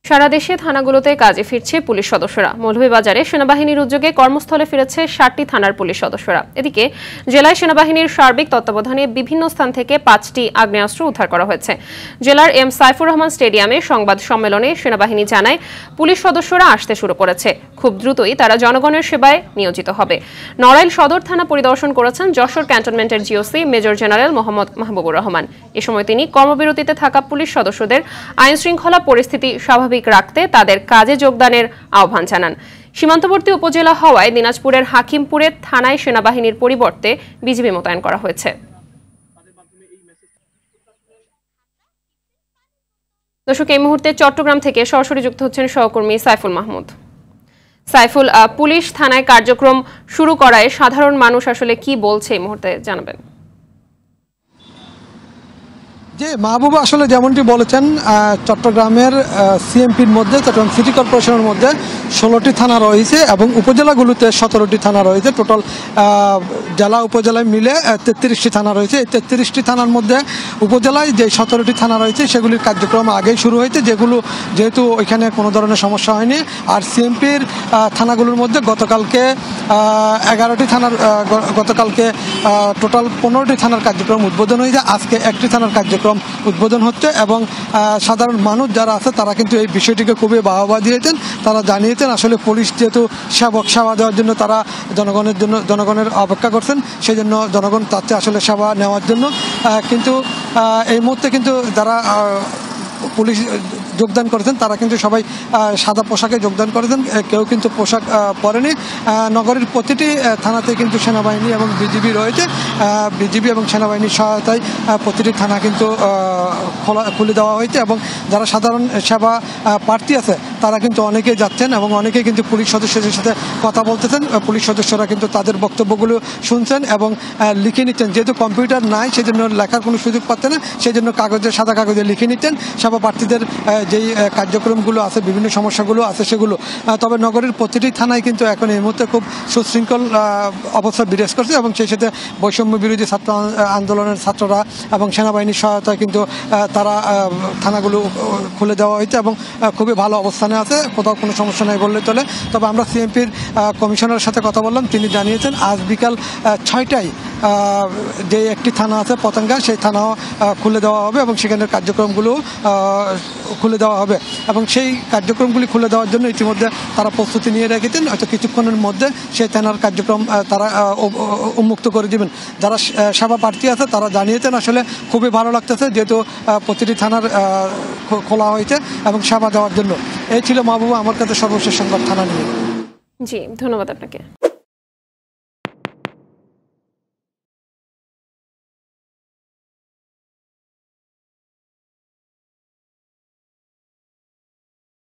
সারা দেশে থানাগুলোতে কাজে ফিরছে পুলিশ সদস্যরা। মৌলভীবাজারে সেনাবাহিনীর উদ্যোগে কর্মস্থলে ফিরেছে 60টি থানার পুলিশ সদস্যরা। এদিকে জেলায় সেনাবাহিনীর সার্বিক তত্ত্বাবধানে বিভিন্ন স্থান থেকে 5টি আগ্নেয়াস্ত্র উদ্ধার করা হয়েছে। জেলার এম সাইফুর রহমান স্টেডিয়ামে সংবাদ সম্মেলনে সেনাবাহিনী জানায়, পুলিশ সদস্যরা আসতে শুরু করেছে। খুব দ্রুতই তারা জনগণের সেবায় নিয়োজিত হবে। নড়াইল সদর থানা পরিদর্শন করেছেন যশোর ক্যান্টনমেন্টের GOC major general Mohammad Mahbubur Rahman. এ সময় তিনি কর্মবিরতিতে থাকা পুলিশ সদস্যদের আইন শৃঙ্খলা পরিস্থিতি স্বাভাবিক রাখতে তাদের কাজে যোগদানের আহ্বান জানান। সীমান্তবর্তী উপজেলা হওয়ায় দিনাজপুরের হাকিমপুরের থানায় সেনাবাহিনীর পরিবর্তে বিজিবি মোতায়েন করা হয়েছে। দর্শক, এই মুহূর্তে চট্টগ্রাম থেকে সরাসরি যুক্ত হচ্ছেন সহকর্মী সাইফুল মাহমুদ। সাইফুল, পুলিশ থানায় কার্যক্রম শুরু করায় সাধারণ মানুষ আসলে কি বলছে এই মুহূর্তে জানাবেন। যে মাহবুবা আসলে যেমনটি বলেছেন, চট্টগ্রামের সিএমপির মধ্যে চট্টগ্রাম সিটি কর্পোরেশনের মধ্যে 16টি থানা রয়েছে এবং উপজেলাগুলোতে 17টি থানা রয়েছে। টোটাল জেলা উপজেলায় মিলে 33টি থানা রয়েছে। এই 33টি থানার মধ্যে উপজেলায় যে 17টি থানা রয়েছে সেগুলির কার্যক্রম আগেই শুরু হয়েছে, যেহেতু ওইখানে কোনো ধরনের সমস্যা হয়নি। আর সিএমপির থানাগুলোর মধ্যে গতকালকে 11টি থানার গতকালকে টোটাল 15টি থানার কার্যক্রম উদ্বোধন হয়েছে। আজকে একটি থানার কার্যক্রম উদ্বোধন হচ্ছে এবং সাধারণ মানুষ যারা আছে তারা কিন্তু এই বিষয়টিকে খুবই বাহবা দিয়েছেন। তারা জানিয়েছেন আসলে পুলিশ যেহেতু সেবা দেওয়ার জন্য তারা জনগণের অপেক্ষা করছেন, সেই জন্য জনগণ চাচ্ছে আসলে সেবা নেওয়ার জন্য। কিন্তু এই মুহূর্তে কিন্তু যারা পুলিশ যোগদান করেছেন তারা কিন্তু সবাই সাদা পোশাকে যোগদান করেছেন, কেউ কিন্তু পোশাক পরেনি। নগরীর প্রতিটি থানাতে কিন্তু সেনাবাহিনী এবং বিজিবি রয়েছে। বিজিবি এবং সেনাবাহিনীর সহায়তায় প্রতিটি থানা কিন্তু খুলে দেওয়া হয়েছে এবং যারা সাধারণ সেবা প্রার্থী আছে তারা কিন্তু অনেকেই যাচ্ছেন এবং অনেকেই কিন্তু পুলিশ সদস্যদের সাথে কথা বলতেছেন। পুলিশ সদস্যরা কিন্তু তাদের বক্তব্যগুলো শুনছেন এবং লিখে নিচ্ছেন। যেহেতু কম্পিউটার নাই সেজন্য লেখার কোনো সুযোগ পাচ্ছে না, সেই জন্য সাদা কাগজে লিখে নিচ্ছেন সেবা প্রার্থীদের যেই কার্যক্রমগুলো আছে, বিভিন্ন সমস্যাগুলো আছে সেগুলো। তবে নগরীর প্রতিটি থানায় কিন্তু এখন এই মুহূর্তে খুব সুশৃঙ্খল অবস্থা বিরাজ করছে এবং সেই সাথে বৈষম্য বিরোধী ছাত্র আন্দোলনের ছাত্ররা এবং সেনাবাহিনীর সহায়তায় কিন্তু তারা থানাগুলো খুলে দেওয়া হয়েছে এবং খুবই ভালো অবস্থানে আছে, কোথাও কোনো সমস্যা নেই বললে চলে। তবে আমরা সিএমপির কমিশনারের সাথে কথা বললাম, তিনি জানিয়েছেন আজ বিকাল 6টায় যে একটি থানা আছে পতেঙ্গা, সেই থানাও খুলে দেওয়া হবে এবং সেখানের কার্যক্রমগুলো খুলে দেওয়া হবে এবং সেই কার্যক্রমগুলি খুলে দেওয়ার জন্য ইতিমধ্যে তারা প্রস্তুতি নিয়ে রেখেছেন। হয়তো কিছুক্ষণের মধ্যে সেই থানার কার্যক্রম তারা উন্মুক্ত করে দেবেন। যারা সেবা প্রার্থী আছে তারা জানিয়েছেন আসলে খুবই ভালো লাগতেছে যেহেতু প্রতিটি থানার খোলা হয়েছে এবং সেবা দেওয়ার জন্য। এই ছিল মাহবুবা আমার কাছে সর্বশেষ সংবাদ থানা নিয়ে। জি, ধন্যবাদ আপনাকে।